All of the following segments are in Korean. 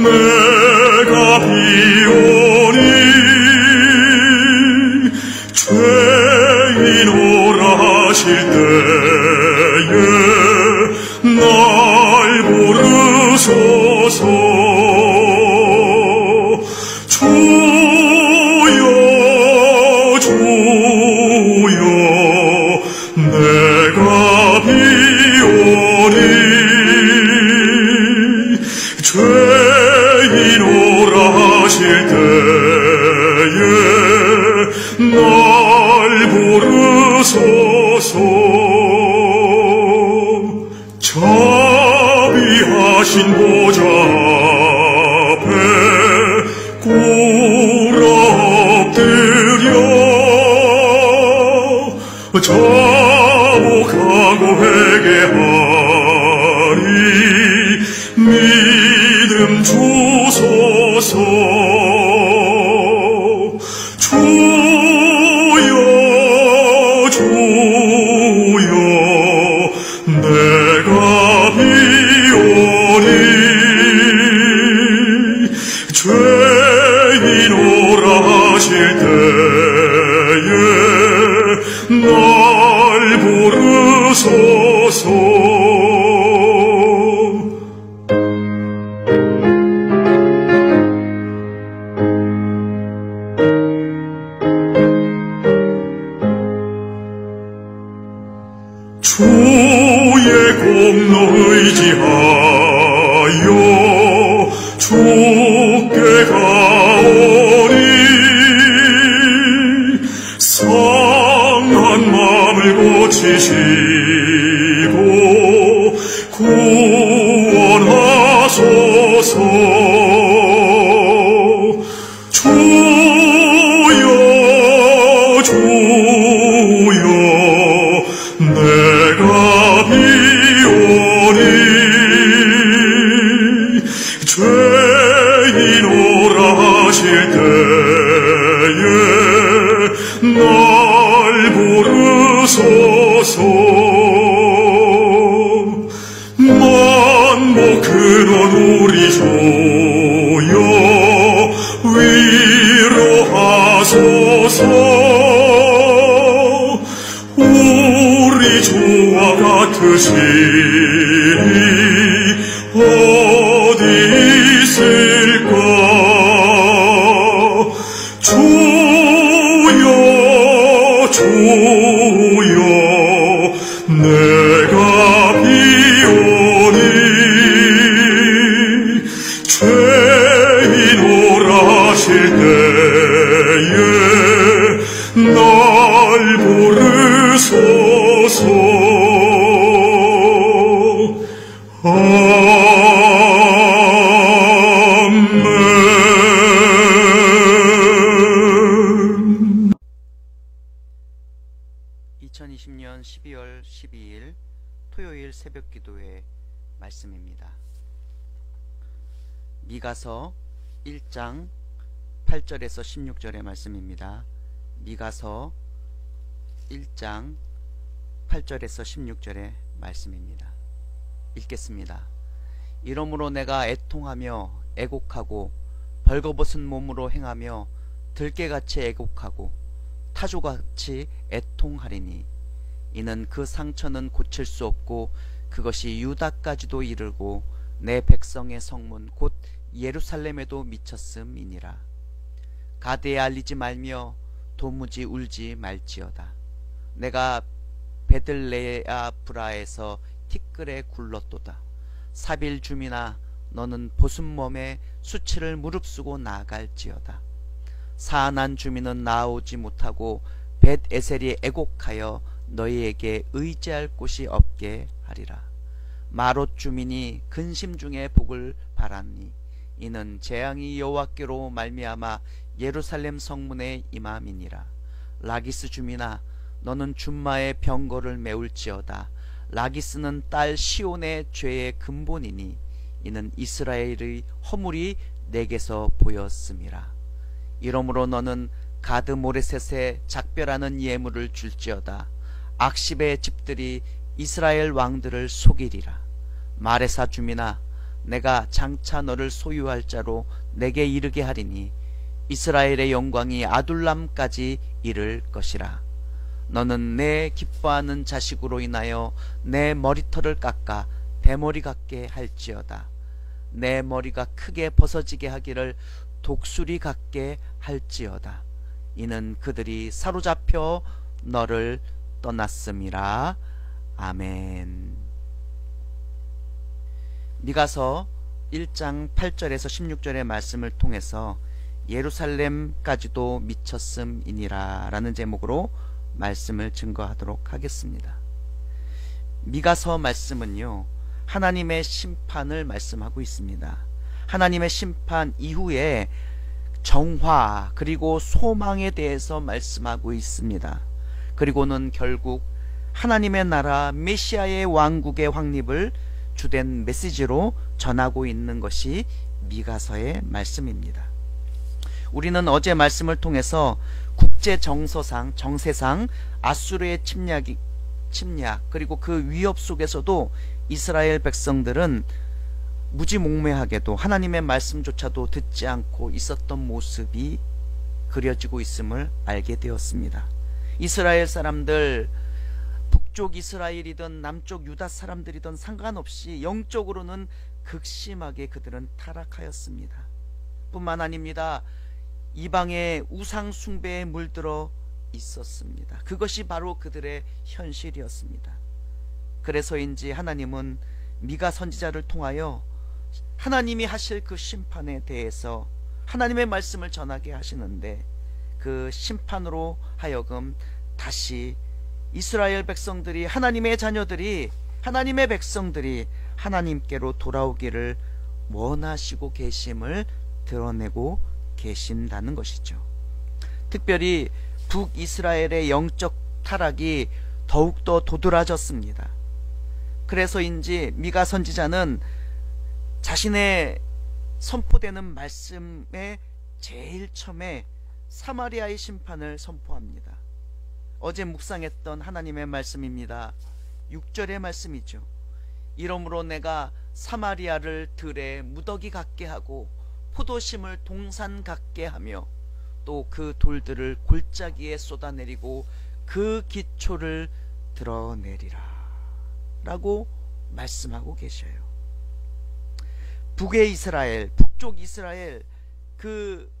내가 비오니 죄인오라 하실 때에 날 부르소서. 주여 주여 내가 비오니 죄인오라 하실 때에 날 부르소서. 자비하신 보좌 앞에 꿇어 엎드려 자복하고 회개하리. 믿음 주소서. 주여 주여 내가 비오니 죄인오라 하실 때에 날 부르소서. 주의 공로 의지하여 주께 가오니 상한 마음을 고치시고 구원하소서. 주여 주여 내가 비오니 죄인오라 하실 때에 날 부르소서. 만복 근원 우리 주여 위로하소서. 우리 주와 같으시니 어디 있을까. 주여 주여 내가 비오니 죄인오라 하실 때에 날 부르소서. 아멘. 2020년 12월 12일 토요일 새벽 기도의 말씀입니다. 미가서 1장 8절에서 16절의 말씀입니다. 미가서 1장 8절에서 16절의 말씀입니다. 읽겠습니다. 이러므로 내가 애통하며 애곡하고 벌거벗은 몸으로 행하며 들깨같이 애곡하고 타조같이 애통하리니 이는 그 상처는 고칠 수 없고 그것이 유다까지도 이르고 내 백성의 성문 곧 예루살렘에도 미쳤음이니라. 가드에 알리지 말며 도무지 울지 말지어다. 내가 베들레아브라에서 티끌에 굴렀도다. 사빌 주민아 너는 보순몸에 수치를 무릅쓰고 나아갈지어다. 사안한 주민은 나오지 못하고 벳에셀이 애곡하여 너희에게 의지할 곳이 없게 하리라. 마롯 주민이 근심 중에 복을 바라니 이는 재앙이 여호와께로 말미암아 예루살렘 성문에 임함이니라. 라기스 주민아 너는 준마의 병거를 메울지어다. 라기스는 딸 시온의 죄의 근본이니 이는 이스라엘의 허물이 내게서 보였음이라. 이러므로 너는 가드 모레셋에 작별하는 예물을 줄지어다. 악십의 집들이 이스라엘 왕들을 속이리라. 마레사 주민아 내가 장차 너를 소유할 자로 내게 이르게 하리니 이스라엘의 영광이 아둘람까지 이를 것이라. 너는 내 기뻐하는 자식으로 인하여 내 머리털을 깎아 대머리 같게 할지어다. 내 머리가 크게 벗어지게 하기를 독수리 같게 할지어다. 이는 그들이 사로잡혀 너를 떠났음이라. 아멘. 미가서 1장 8절에서 16절의 말씀을 통해서 예루살렘까지도 미쳤음이니라 라는 제목으로 말씀을 증거하도록 하겠습니다. 미가서 말씀은요, 하나님의 심판을 말씀하고 있습니다. 하나님의 심판 이후에 정화 그리고 소망에 대해서 말씀하고 있습니다. 그리고는 결국 하나님의 나라 메시아의 왕국의 확립을 주된 메시지로 전하고 있는 것이 미가서의 말씀입니다. 우리는 어제 말씀을 통해서 국제 정세상 아수르의 침략 그리고 그 위협 속에서도 이스라엘 백성들은 무지몽매하게도 하나님의 말씀조차도 듣지 않고 있었던 모습이 그려지고 있음을 알게 되었습니다. 이스라엘 사람들, 북쪽 이스라엘이든 남쪽 유다 사람들이든 상관없이 영적으로는 극심하게 그들은 타락하였습니다. 뿐만 아닙니다. 이방의 우상 숭배에 물들어 있었습니다. 그것이 바로 그들의 현실이었습니다. 그래서인지 하나님은 미가 선지자를 통하여 하나님이 하실 그 심판에 대해서 하나님의 말씀을 전하게 하시는데, 그 심판으로 하여금 다시 이스라엘 백성들이, 하나님의 자녀들이, 하나님의 백성들이 하나님께로 돌아오기를 원하시고 계심을 드러내고 계신다는 것이죠. 특별히 북이스라엘의 영적 타락이 더욱더 도드라졌습니다. 그래서인지 미가 선지자는 자신의 선포되는 말씀에 제일 처음에 사마리아의 심판을 선포합니다. 어제 묵상했던 하나님의 말씀입니다. 6절의 말씀이죠. 이러므로 내가 사마리아를 들에 무더기 같게 하고 포도심을 동산 같게 하며 또 그 돌들을 골짜기에 쏟아내리고 그 기초를 드러내리라 라고 말씀하고 계셔요. 북의 이스라엘, 북쪽 이스라엘, 그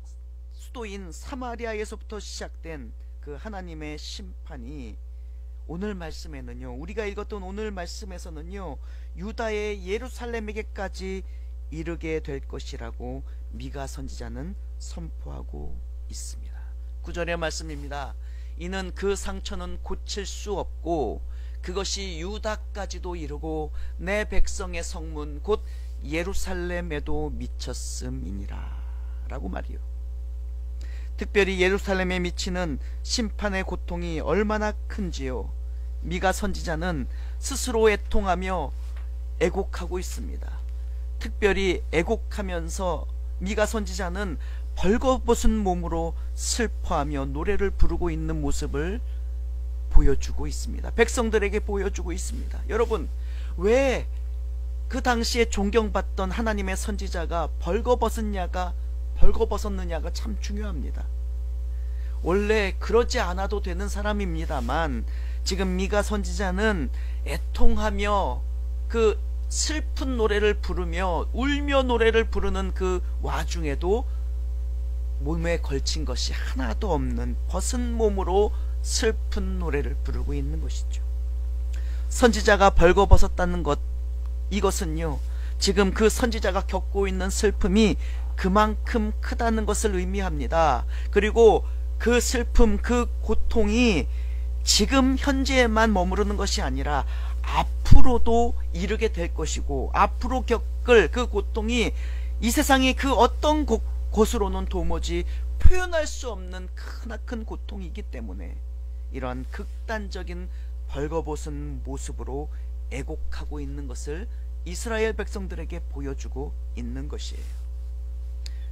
수도인 사마리아에서부터 시작된 그 하나님의 심판이 오늘 말씀에는요, 우리가 읽었던 오늘 말씀에서는요, 유다의 예루살렘에게까지 이르게 될 것이라고 미가 선지자는 선포하고 있습니다. 9절의 말씀입니다. 이는 그 상처는 고칠 수 없고 그것이 유다까지도 이르고 내 백성의 성문 곧 예루살렘에도 미쳤음이니라 라고 말이요. 특별히 예루살렘에 미치는 심판의 고통이 얼마나 큰지요, 미가 선지자는 스스로 애통하며 애곡하고 있습니다. 특별히 애곡하면서 미가 선지자는 벌거벗은 몸으로 슬퍼하며 노래를 부르고 있는 모습을 보여주고 있습니다. 백성들에게 보여주고 있습니다. 여러분, 왜 그 당시에 존경받던 하나님의 선지자가 벌거벗었느냐가 참 중요합니다. 원래 그러지 않아도 되는 사람입니다만 지금 미가 선지자는 애통하며 그 슬픈 노래를 부르며 울며 노래를 부르는 그 와중에도 몸에 걸친 것이 하나도 없는 벗은 몸으로 슬픈 노래를 부르고 있는 것이죠. 선지자가 벌거벗었다는 것, 이것은요, 지금 그 선지자가 겪고 있는 슬픔이 그만큼 크다는 것을 의미합니다. 그리고 그 슬픔, 그 고통이 지금 현재에만 머무르는 것이 아니라 앞으로도 이르게 될 것이고, 앞으로 겪을 그 고통이 이 세상의 그 어떤 곳으로는 도무지 표현할 수 없는 크나큰 고통이기 때문에 이러한 극단적인 벌거벗은 모습으로 애곡하고 있는 것을 이스라엘 백성들에게 보여주고 있는 것이에요.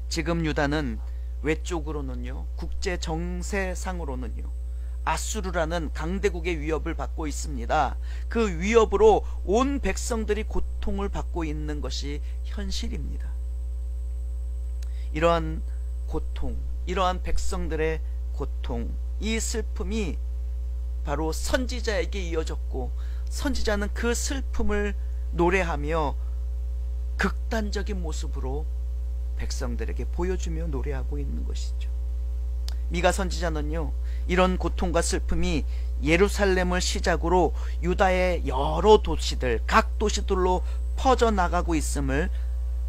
지금 유다는 외적으로는요, 국제 정세상으로는요, 아수르라는 강대국의 위협을 받고 있습니다. 그 위협으로 온 백성들이 고통을 받고 있는 것이 현실입니다. 이러한 고통, 이러한 백성들의 고통, 이 슬픔이 바로 선지자에게 이어졌고, 선지자는 그 슬픔을 노래하며 극단적인 모습으로 백성들에게 보여주며 노래하고 있는 것이죠. 미가 선지자는요, 이런 고통과 슬픔이 예루살렘을 시작으로 유다의 여러 도시들, 각 도시들로 퍼져나가고 있음을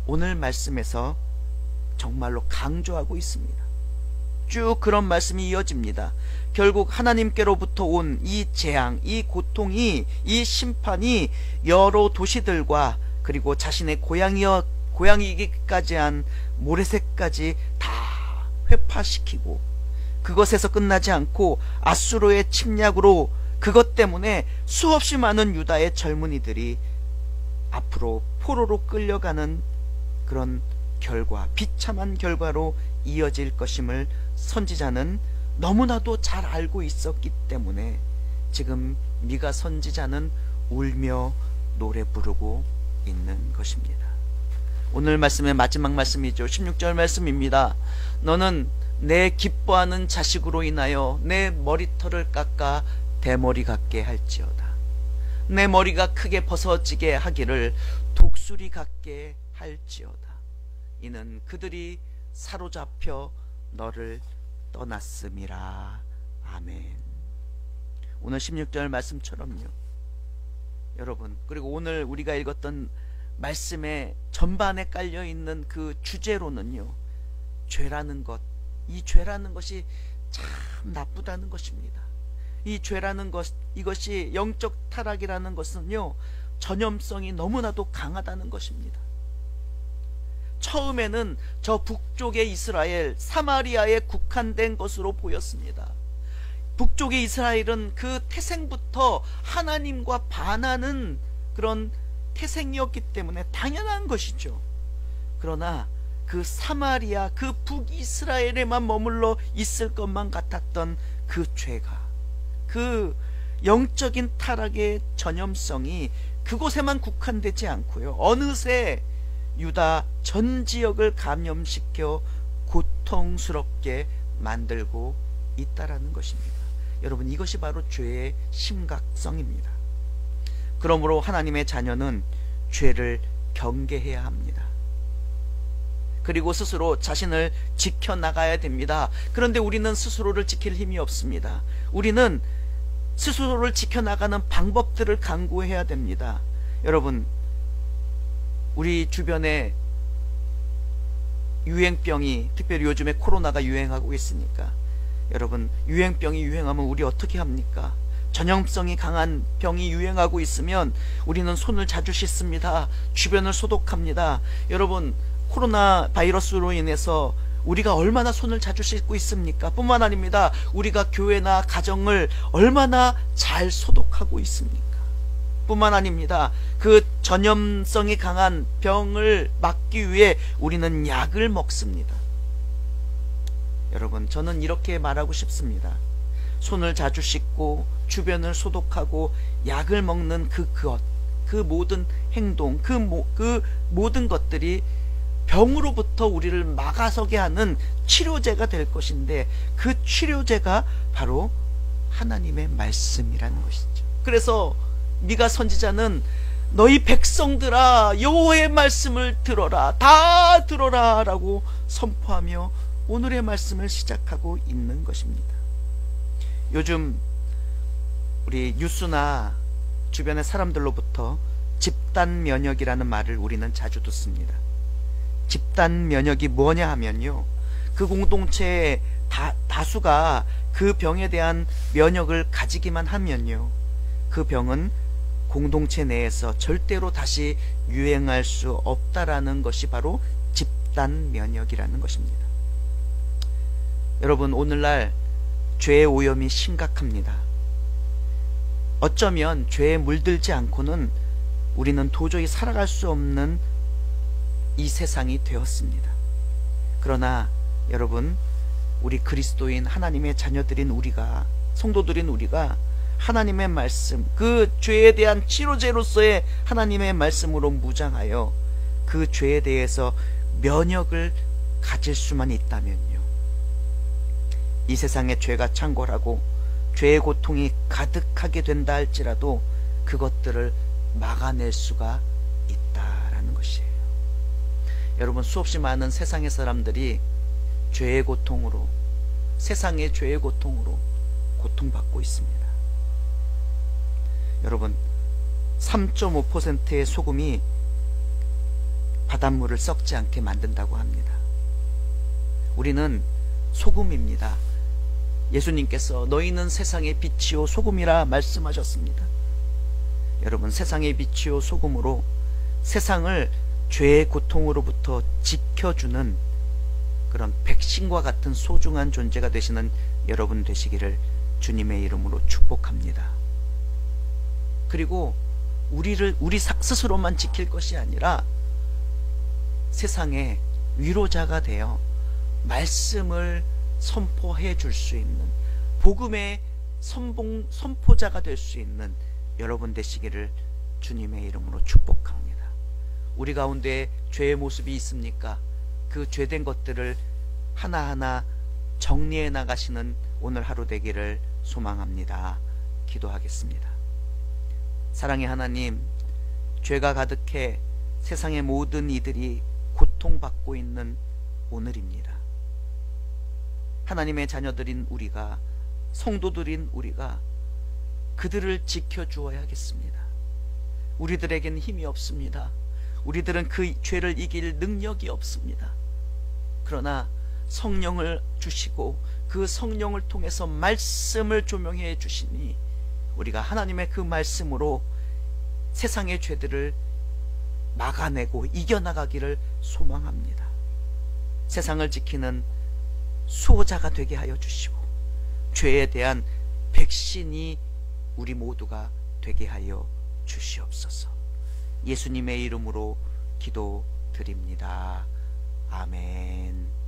오늘 말씀에서 정말로 강조하고 있습니다. 쭉 그런 말씀이 이어집니다. 결국 하나님께로부터 온 이 재앙, 이 고통이, 이 심판이 여러 도시들과 그리고 자신의 고향이기까지 한 모레셋까지 다 회파시키고, 그것에서 끝나지 않고 아수르의 침략으로 그것 때문에 수없이 많은 유다의 젊은이들이 앞으로 포로로 끌려가는 그런 결과, 비참한 결과로 이어질 것임을 선지자는 너무나도 잘 알고 있었기 때문에 지금 미가 선지자는 울며 노래 부르고 있는 것입니다. 오늘 말씀의 마지막 말씀이죠. 16절 말씀입니다. 너는 내 기뻐하는 자식으로 인하여 내 머리털을 깎아 대머리 같게 할지어다. 내 머리가 크게 벗어지게 하기를 독수리 같게 할지어다. 이는 그들이 사로잡혀 너를 떠났음이라. 아멘. 오늘 16절 말씀처럼요, 여러분, 그리고 오늘 우리가 읽었던 말씀의 전반에 깔려있는 그 주제로는요, 죄라는 것, 이 죄라는 것이 참 나쁘다는 것입니다. 이 죄라는 것, 이것이 영적 타락이라는 것은요, 전염성이 너무나도 강하다는 것입니다. 처음에는 저 북쪽의 이스라엘, 사마리아에 국한된 것으로 보였습니다. 북쪽의 이스라엘은 그 태생부터 하나님과 반하는 그런 태생이었기 때문에 당연한 것이죠. 그러나 그 사마리아, 그 북이스라엘에만 머물러 있을 것만 같았던 그 죄가, 그 영적인 타락의 전염성이 그곳에만 국한되지 않고요, 어느새 유다 전 지역을 감염시켜 고통스럽게 만들고 있다라는 것입니다. 여러분, 이것이 바로 죄의 심각성입니다. 그러므로 하나님의 자녀는 죄를 경계해야 합니다. 그리고 스스로 자신을 지켜나가야 됩니다. 그런데 우리는 스스로를 지킬 힘이 없습니다. 우리는 스스로를 지켜나가는 방법들을 강구해야 됩니다. 여러분, 우리 주변에 유행병이, 특별히 요즘에 코로나가 유행하고 있으니까, 여러분, 유행병이 유행하면 우리 어떻게 합니까? 전염성이 강한 병이 유행하고 있으면 우리는 손을 자주 씻습니다. 주변을 소독합니다. 여러분, 코로나 바이러스로 인해서 우리가 얼마나 손을 자주 씻고 있습니까? 뿐만 아닙니다. 우리가 교회나 가정을 얼마나 잘 소독하고 있습니까? 뿐만 아닙니다. 그 전염성이 강한 병을 막기 위해 우리는 약을 먹습니다. 여러분, 저는 이렇게 말하고 싶습니다. 손을 자주 씻고 주변을 소독하고 약을 먹는 그 모든 행동, 그 모든 것들이 병으로부터 우리를 막아서게 하는 치료제가 될 것인데, 그 치료제가 바로 하나님의 말씀이라는 것이죠. 그래서 미가 선지자는 너희 백성들아, 여호와의 말씀을 들어라, 다 들어라 라고 선포하며 오늘의 말씀을 시작하고 있는 것입니다. 요즘 우리 뉴스나 주변의 사람들로부터 집단 면역이라는 말을 우리는 자주 듣습니다. 집단 면역이 뭐냐 하면요, 그 공동체의 다수가 그 병에 대한 면역을 가지기만 하면요, 그 병은 공동체 내에서 절대로 다시 유행할 수 없다라는 것이 바로 집단 면역이라는 것입니다. 여러분, 오늘날 죄의 오염이 심각합니다. 어쩌면 죄에 물들지 않고는 우리는 도저히 살아갈 수 없는 이 세상이 되었습니다. 그러나 여러분, 우리 그리스도인 하나님의 자녀들인 우리가 성도들인 우리가 하나님의 말씀, 그 죄에 대한 치료제로서의 하나님의 말씀으로 무장하여 그 죄에 대해서 면역을 가질 수만 있다면요, 이 세상에 죄가 창궐하고 죄의 고통이 가득하게 된다 할지라도 그것들을 막아낼 수가 있다라는 것이에요. 여러분, 수없이 많은 세상의 사람들이 죄의 고통으로, 세상의 죄의 고통으로 고통받고 있습니다. 여러분, 3.5%의 소금이 바닷물을 썩지 않게 만든다고 합니다. 우리는 소금입니다. 예수님께서 너희는 세상의 빛이요 소금이라 말씀하셨습니다. 여러분, 세상의 빛이요 소금으로 세상을 죄의 고통으로부터 지켜주는 그런 백신과 같은 소중한 존재가 되시는 여러분 되시기를 주님의 이름으로 축복합니다. 그리고 우리 스스로만 지킬 것이 아니라 세상에 위로자가 되어 말씀을 선포해 줄 수 있는 복음의 선포자가 될 수 있는 여러분 되시기를 주님의 이름으로 축복합니다. 우리 가운데 죄의 모습이 있습니까? 그 죄된 것들을 하나하나 정리해 나가시는 오늘 하루 되기를 소망합니다. 기도하겠습니다. 사랑의 하나님, 죄가 가득해 세상의 모든 이들이 고통받고 있는 오늘입니다. 하나님의 자녀들인 우리가, 성도들인 우리가 그들을 지켜주어야겠습니다. 우리들에겐 힘이 없습니다. 우리들은 그 죄를 이길 능력이 없습니다. 그러나 성령을 주시고 그 성령을 통해서 말씀을 조명해 주시니 우리가 하나님의 그 말씀으로 세상의 죄들을 막아내고 이겨나가기를 소망합니다. 세상을 지키는 수호자가 되게 하여 주시고 죄에 대한 백신이 우리 모두가 되게 하여 주시옵소서. 예수님의 이름으로 기도드립니다. 아멘.